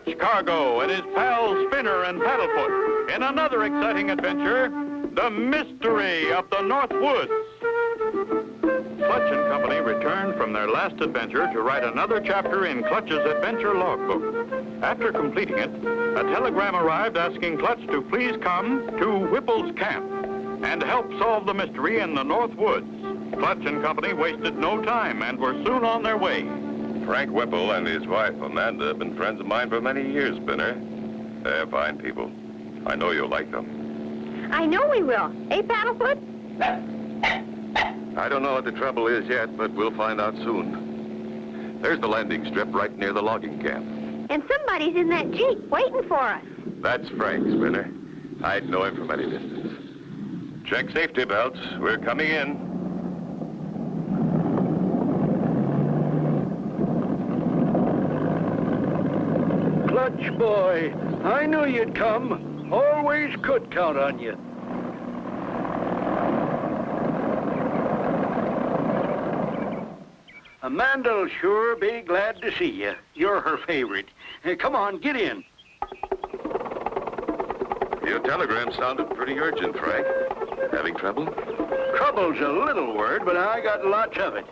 Clutch Cargo and his pals Spinner and Paddlefoot in another exciting adventure, The Mystery of the Northwoods. Clutch and Company returned from their last adventure to write another chapter in Clutch's adventure logbook. After completing it, a telegram arrived asking Clutch to please come to Whipple's camp and help solve the mystery in the Northwoods. Clutch and Company wasted no time and were soon on their way. Frank Whipple and his wife, Amanda, have been friends of mine for many years, Spinner. They're fine people. I know you'll like them. I know we will. Eh, Paddlefoot? I don't know what the trouble is yet, but we'll find out soon. There's the landing strip right near the logging camp. And somebody's in that Jeep waiting for us. That's Frank, Spinner. I'd know him from any distance. Check safety belts. We're coming in. Clutch boy, I knew you'd come. Always could count on you. Amanda'll sure be glad to see you. You're her favorite. Come on, get in. Your telegram sounded pretty urgent, Frank. Having trouble? Trouble's a little word, but I got lots of it.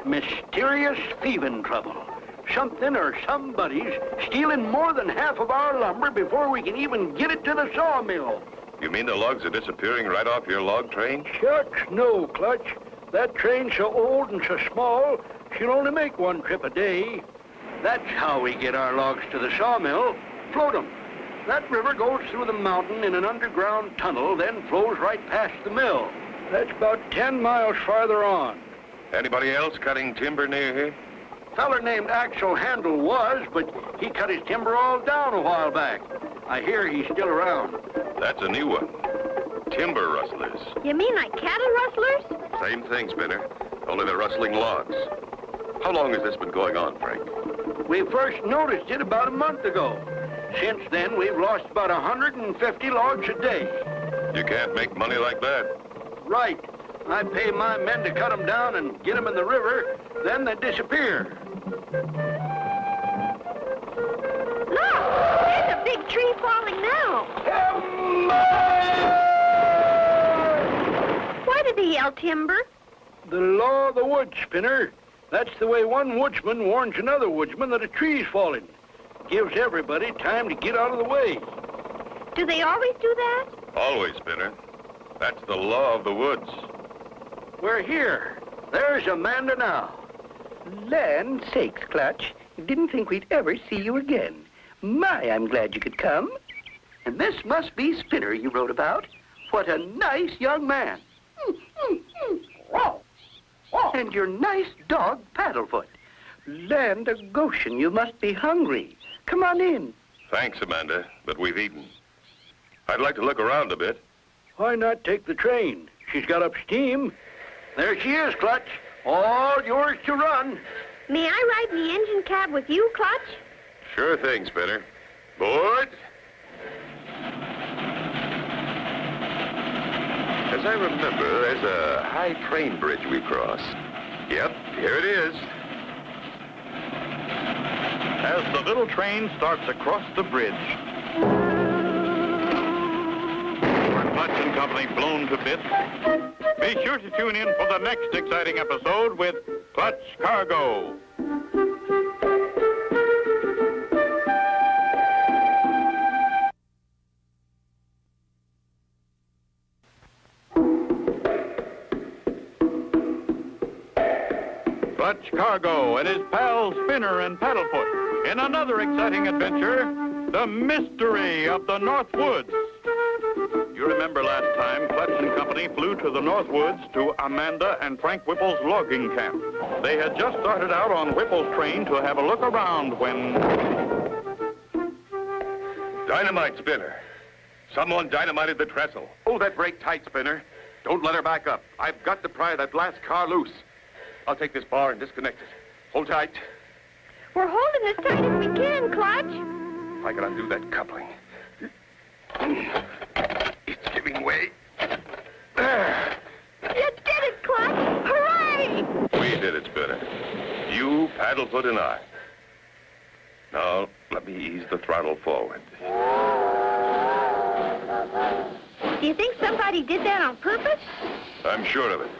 Mysterious thieving trouble. Something or somebody's stealing more than half of our lumber before we can even get it to the sawmill. You mean the logs are disappearing right off your log train? Shucks, no, Clutch. That train's so old and so small, she'll only make one trip a day. That's how we get our logs to the sawmill. Float 'em. That river goes through the mountain in an underground tunnel, then flows right past the mill. That's about 10 miles farther on. Anybody else cutting timber near here? Feller named Axel Handel was, but he cut his timber all down a while back. I hear he's still around. That's a new one. Timber rustlers. You mean like cattle rustlers? Same thing, Spinner. Only they're rustling logs. How long has this been going on, Frank? We first noticed it about a month ago. Since then, we've lost about 150 logs a day. You can't make money like that. Right. I pay my men to cut them down and get them in the river, then they disappear. Look! There's a big tree falling now. Why did they yell timber? The law of the woods, Spinner. That's the way one woodsman warns another woodsman that a tree's falling. Gives everybody time to get out of the way. Do they always do that? Always, Spinner. That's the law of the woods. We're here. There's Amanda now. Land sakes, Clutch. Didn't think we'd ever see you again. My, I'm glad you could come. And this must be Spinner you wrote about. What a nice young man. And your nice dog, Paddlefoot. Land of Goshen, you must be hungry. Come on in. Thanks, Amanda, but we've eaten. I'd like to look around a bit. Why not take the train? She's got up steam. There she is, Clutch. All yours to run. May I ride in the engine cab with you, Clutch? Sure thing, Spinner. Board! As I remember, there's a high train bridge we cross. Yep, here it is. As the little train starts across the bridge, were Clutch and Company blown to bits? Be sure to tune in for the next exciting episode with Clutch Cargo. Clutch Cargo and his pals Spinner and Paddlefoot in another exciting adventure, The Mystery of the Northwoods. You remember last time Clutch and Company flew to the Northwoods to Amanda and Frank Whipple's logging camp. They had just started out on Whipple's train to have a look around when... Dynamite, Spinner. Someone dynamited the trestle. Hold that brake tight, Spinner. Don't let her back up. I've got to pry that last car loose. I'll take this bar and disconnect it. Hold tight. We're holding as tight as we can, Clutch. I can undo that coupling. It's giving way. There. You did it, Clutch! Hooray! We did it, Spinner. You, Paddlefoot, and I. Now, let me ease the throttle forward. Do you think somebody did that on purpose? I'm sure of it.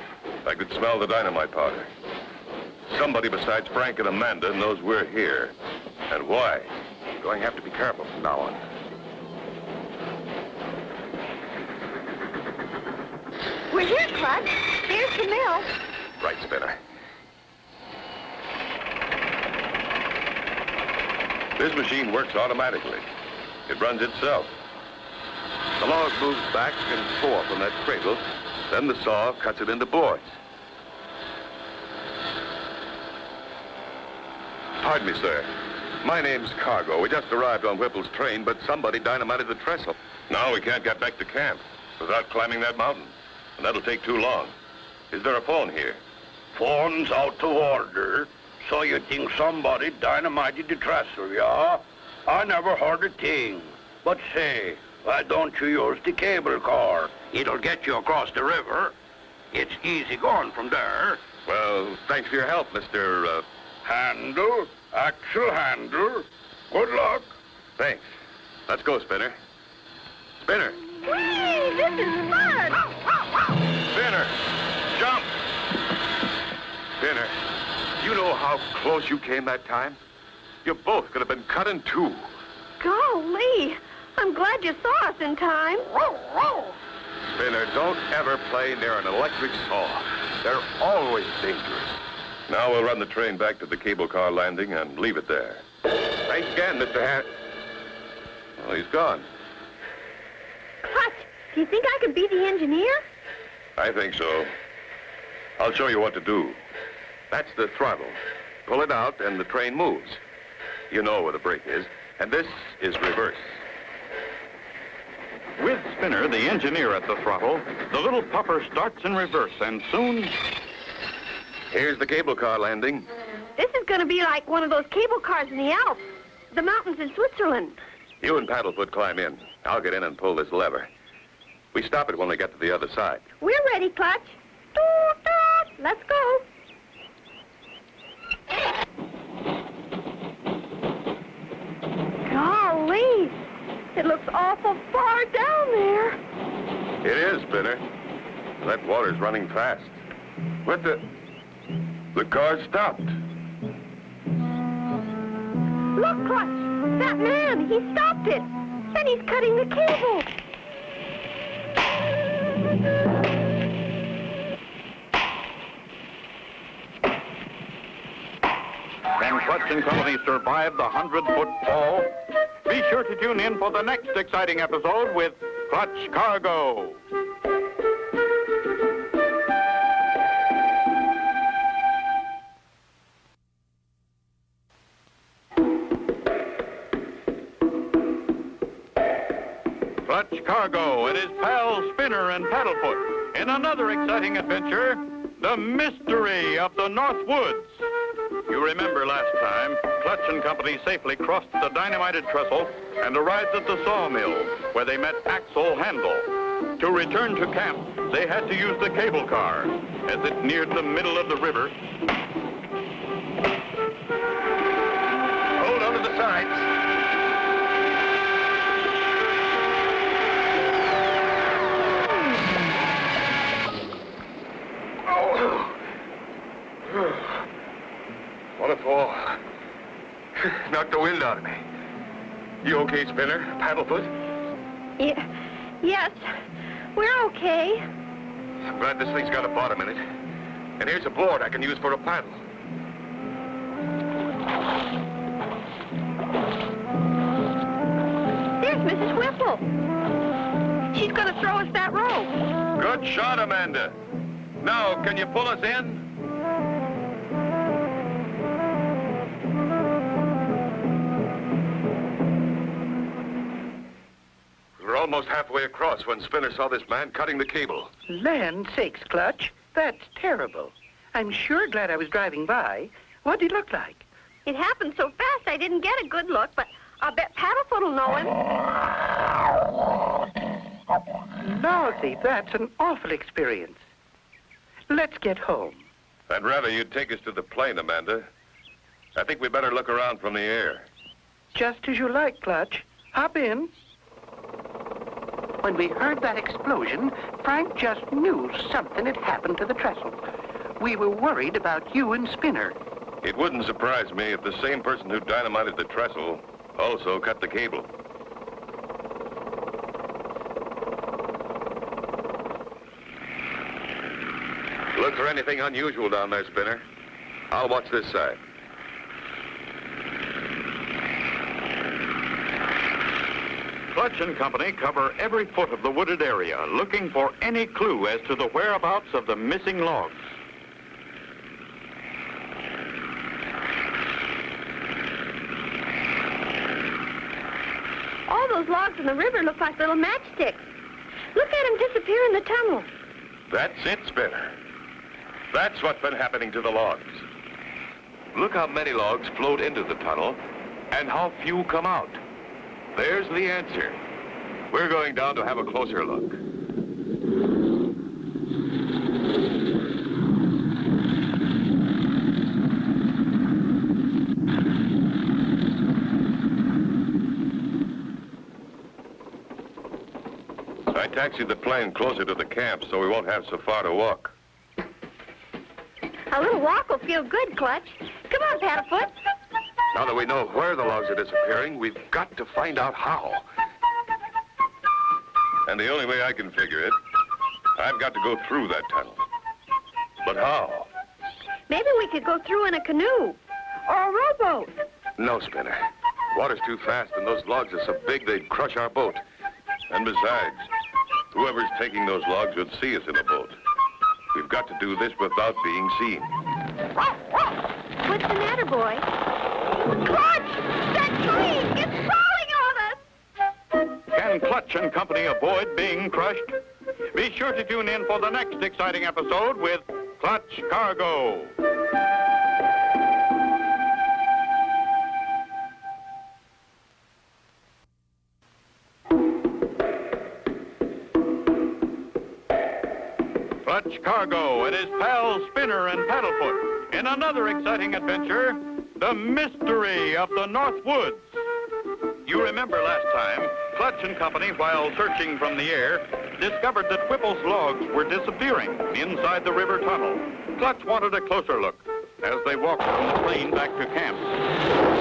I could smell the dynamite powder. Somebody besides Frank and Amanda knows we're here. And why? Going to have to be careful from now on. We're here, Clutch. There's the mill. Right, Spinner. This machine works automatically. It runs itself. The log moves back and forth on that cradle, then the saw cuts it into boards. Pardon me, sir. My name's Cargo. We just arrived on Whipple's train, but somebody dynamited the trestle. Now we can't get back to camp without climbing that mountain, and that'll take too long. Is there a phone here? Phone's out to order. So you think somebody dynamited the trestle, yeah? I never heard a thing. But say, why don't you use the cable car? It'll get you across the river. It's easy going from there. Well, thanks for your help, Mr. Handle, axle handle. Good luck. Thanks. Let's go, Spinner. Spinner! Whee! This is fun! Spinner! Jump! Spinner, you know how close you came that time? You both could have been cut in two. Golly! I'm glad you saw us in time. Spinner, don't ever play near an electric saw. They're always dangerous. Now we'll run the train back to the cable car landing and leave it there. Thanks again, Mr. Harris. Well, he's gone. Clutch, do you think I could be the engineer? I think so. I'll show you what to do. That's the throttle. Pull it out and the train moves. You know where the brake is. And this is reverse. With Spinner, the engineer at the throttle, the little puffer starts in reverse, and soon... Here's the cable car landing. This is going to be like one of those cable cars in the Alps, the mountains in Switzerland. You and Paddlefoot climb in. I'll get in and pull this lever. We stop it when we get to the other side. We're ready, Clutch. Toot, toot. Let's go. Golly, it looks awful far down there. It is, Spinner. That water's running fast. What the... The car stopped. Look, Clutch, that man, he stopped it. And he's cutting the cable. Can Clutch and Company survive the 100-foot fall? Be sure to tune in for the next exciting episode with Clutch Cargo. Clutch Cargo and his pals Spinner and Paddlefoot in another exciting adventure, the mystery of the Northwoods. You remember last time, Clutch and Company safely crossed the dynamited trestle and arrived at the sawmill, where they met Axel Handel. To return to camp, they had to use the cable car. As it neared the middle of the river... Hold on to the sides. What a fall. Knocked the wind out of me. You okay, Spinner? Paddlefoot? Yes, we're okay. I'm glad this thing's got a bottom in it. And here's a board I can use for a paddle. There's Mrs. Whipple. She's going to throw us that rope. Good shot, Amanda. Now, can you pull us in? We're almost halfway across when Spinner saw this man cutting the cable. Land sakes, Clutch. That's terrible. I'm sure glad I was driving by. What did he look like? It happened so fast I didn't get a good look, but I'll bet Paddlefoot will know him. Lousy, that's an awful experience. Let's get home. I'd rather you'd take us to the plane, Amanda. I think we better look around from the air. Just as you like, Clutch. Hop in. When we heard that explosion, Frank just knew something had happened to the trestle. We were worried about you and Spinner. It wouldn't surprise me if the same person who dynamited the trestle also cut the cable. Look for anything unusual down there, Spinner. I'll watch this side. Clutch and Company cover every foot of the wooded area, looking for any clue as to the whereabouts of the missing logs. All those logs in the river look like little matchsticks. Look at them disappear in the tunnel. That's it, Spinner. That's what's been happening to the logs. Look how many logs float into the tunnel and how few come out. There's the answer. We're going down to have a closer look. I taxied the plane closer to the camp so we won't have so far to walk. A little walk will feel good, Clutch. Come on, Paddlefoot. Now that we know where the logs are disappearing, we've got to find out how. And the only way I can figure it, I've got to go through that tunnel. But how? Maybe we could go through in a canoe or a rowboat. No, Spinner. Water's too fast and those logs are so big they'd crush our boat. And besides, whoever's taking those logs would see us in a boat. We've got to do this without being seen. What's the matter, boy? Clutch! That tree! It's falling on us! Can Clutch and Company avoid being crushed? Be sure to tune in for the next exciting episode with Clutch Cargo. Clutch Cargo and his pals Spinner and Paddlefoot in another exciting adventure, the mystery of the Northwoods. You remember last time, Clutch and Company, while searching from the air, discovered that Whipple's logs were disappearing inside the river tunnel. Clutch wanted a closer look as they walked from the plane back to camp.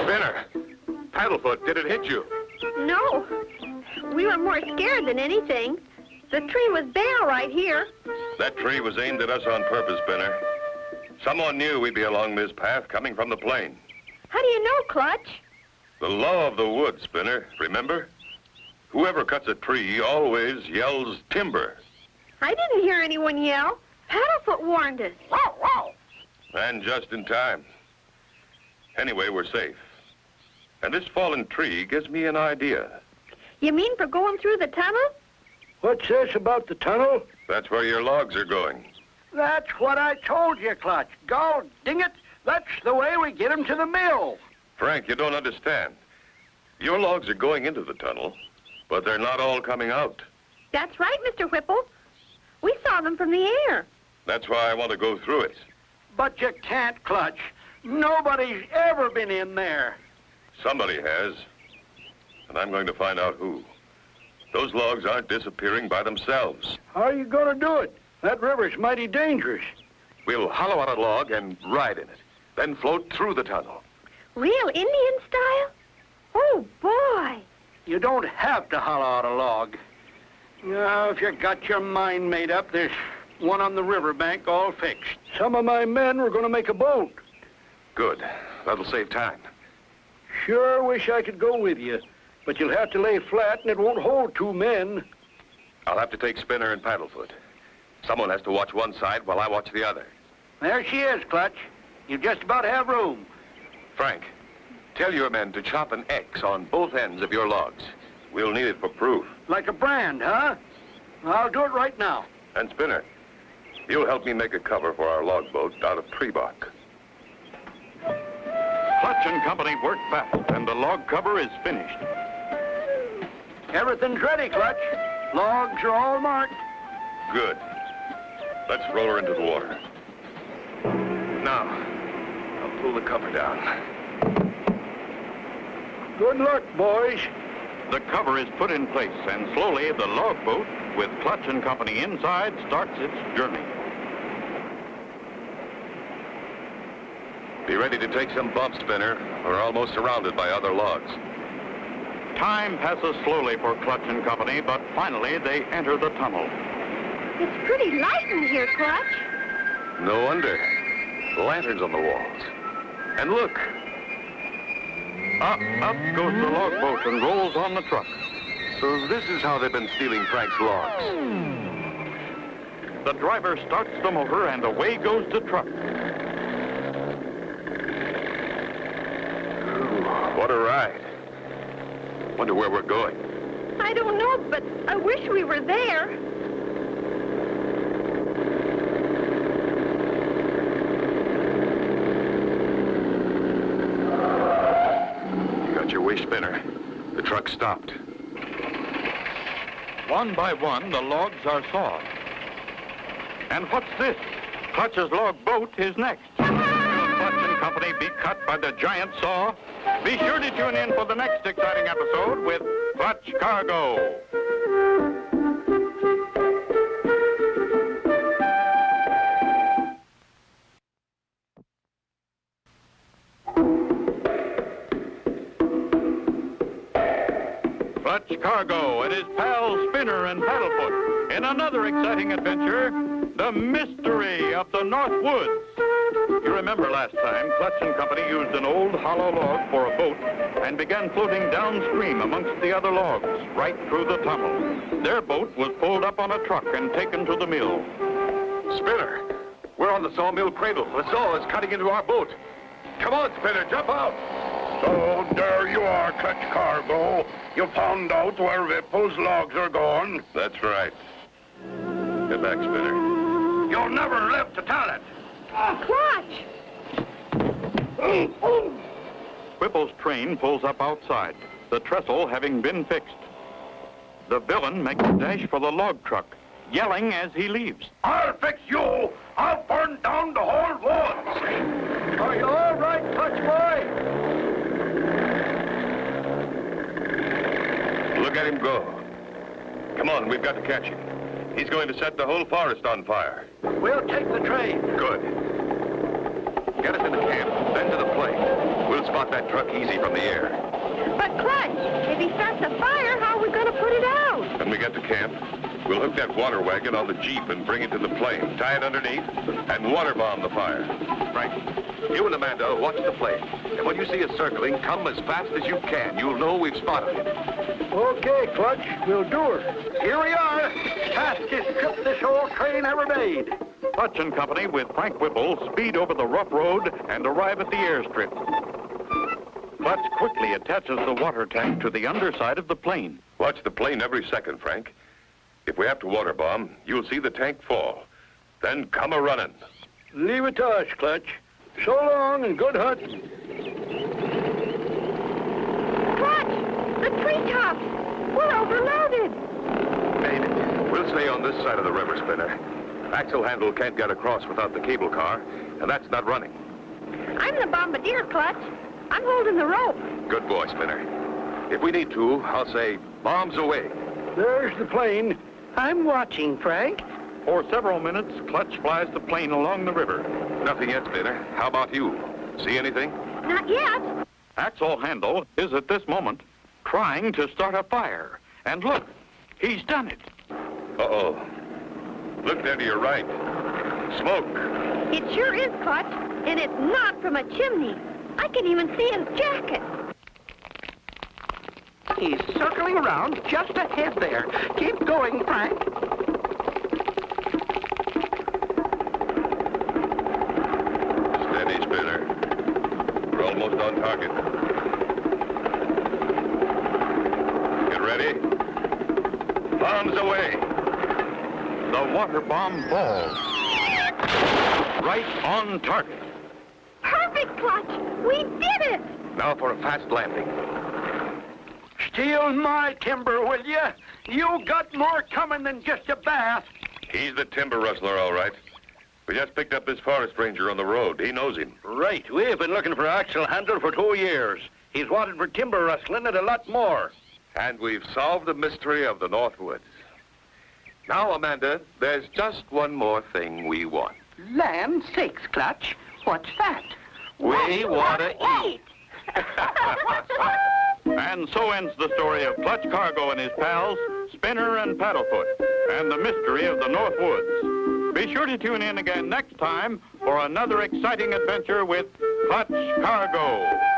Spinner! Paddlefoot, did it hit you? No. We were more scared than anything. The tree was bare right here. That tree was aimed at us on purpose, Spinner. Someone knew we'd be along this path coming from the plane. How do you know, Clutch? The law of the woods, Spinner, remember? Whoever cuts a tree always yells timber. I didn't hear anyone yell. Paddlefoot warned us. Wow, wow. And just in time. Anyway, we're safe. And this fallen tree gives me an idea. You mean for going through the tunnel? What's this about the tunnel? That's where your logs are going. That's what I told you, Clutch. God ding it, that's the way we get 'em to the mill. Frank, you don't understand. Your logs are going into the tunnel, but they're not all coming out. That's right, Mr. Whipple. We saw them from the air. That's why I want to go through it. But you can't, Clutch. Nobody's ever been in there. Somebody has, and I'm going to find out who. Those logs aren't disappearing by themselves. How are you going to do it? That river's mighty dangerous. We'll hollow out a log and ride in it, then float through the tunnel. Real Indian style? Oh, boy. You don't have to hollow out a log. Now, if you got your mind made up, there's one on the riverbank all fixed. Some of my men were going to make a boat. Good. That'll save time. Sure wish I could go with you, but you'll have to lay flat and it won't hold 2 men. I'll have to take Spinner and Paddlefoot. Someone has to watch one side while I watch the other. There she is, Clutch. You just about have room. Frank, tell your men to chop an X on both ends of your logs. We'll need it for proof. Like a brand, huh? I'll do it right now. And Spinner, you'll help me make a cover for our log boat out of tree bark. Clutch and Company work fast, and the log cover is finished. Everything's ready, Clutch. Logs are all marked. Good. Let's roll her into the water. Now, I'll pull the cover down. Good luck, boys. The cover is put in place, and slowly the log boat, with Clutch and Company inside, starts its journey. Be ready to take some bumps, Spinner. We're almost surrounded by other logs. Time passes slowly for Clutch and Company, but finally they enter the tunnel. It's pretty light in here, Clutch. No wonder. Lanterns on the walls. And look. Up goes the log boat and rolls on the truck. So this is how they've been stealing Frank's logs. The driver starts the motor and away goes the truck. Ooh, what a ride. Wonder where we're going. I don't know, but I wish we were there. You got your wish, Spinner. The truck stopped. One by one, the logs are sawed. And what's this? Clutch's log boat is next. Will Clutch and Company be cut by the giant saw? Be sure to tune in for the next exciting episode with Clutch Cargo. Clutch Cargo and his pals Spinner and Paddlefoot in another exciting adventure, the mystery of the Northwoods. You remember last time, Clutch and Company used an old hollow log for a boat and began floating downstream amongst the other logs, right through the tunnel. Their boat was pulled up on a truck and taken to the mill. Spinner, we're on the sawmill cradle. The saw is cutting into our boat. Come on, Spinner, jump out. So there you are, Clutch Cargo. You found out where Ripple's logs are going. That's right. Get back, Spinner. You'll never live to tell it. Clutch! Whipple's train pulls up outside, the trestle having been fixed. The villain makes a dash for the log truck, yelling as he leaves. I'll fix you. I'll burn down the whole woods. Are you all right, Clutch boy? Look at him go. Come on, we've got to catch him. He's going to set the whole forest on fire. We'll take the train. Good. Get us into camp, then to the plane. We'll spot that truck easy from the air. But Clutch, if he starts a fire, how are we going to put it out? When we get to camp, we'll hook that water wagon on the Jeep and bring it to the plane, tie it underneath, and water bomb the fire. Frank, you and Amanda watch the plane. And when you see us circling, come as fast as you can. You'll know we've spotted it. Okay, Clutch, we'll do it. Here we are. Fastest trip this old train ever made. Clutch and Company with Frank Whipple speed over the rough road and arrive at the airstrip. Clutch quickly attaches the water tank to the underside of the plane. Watch the plane every second, Frank. If we have to water bomb, you'll see the tank fall. Then come a-running. Leave it to us, Clutch. So long and good hunting. Clutch! The treetops! We're overloaded! Made it. We'll stay on this side of the river, Spinner. Axle handle can't get across without the cable car, and that's not running. I'm the bombardier, Clutch. I'm holding the rope. Good boy, Spinner. If we need to, I'll say, bombs away. There's the plane. I'm watching, Frank. For several minutes, Clutch flies the plane along the river. Nothing yet, Spinner. How about you? See anything? Not yet. Axle Handle is at this moment trying to start a fire. And look, he's done it. Uh-oh. Look there to your right. Smoke. It sure is, Clutch, and it's not from a chimney. I can even see his jacket. He's circling around just ahead there. Keep going, Frank. Steady, Spinner. We're almost on target. Get ready. Bombs away. The water bomb falls. Right on target. Perfect, Clutch. We did it. Now for a fast landing. Steal my timber, will you? You got more coming than just a bath. He's the timber rustler, all right. We just picked up this forest ranger on the road. He knows him. Right. We've been looking for Axle Handle for 2 years. He's wanted for timber rustling and a lot more. And we've solved the mystery of the Northwoods. Now, Amanda, there's just one more thing we want. Land sakes, Clutch. What's that? We want to eat. And so ends the story of Clutch Cargo and his pals, Spinner and Paddlefoot, and the mystery of the Northwoods. Be sure to tune in again next time for another exciting adventure with Clutch Cargo.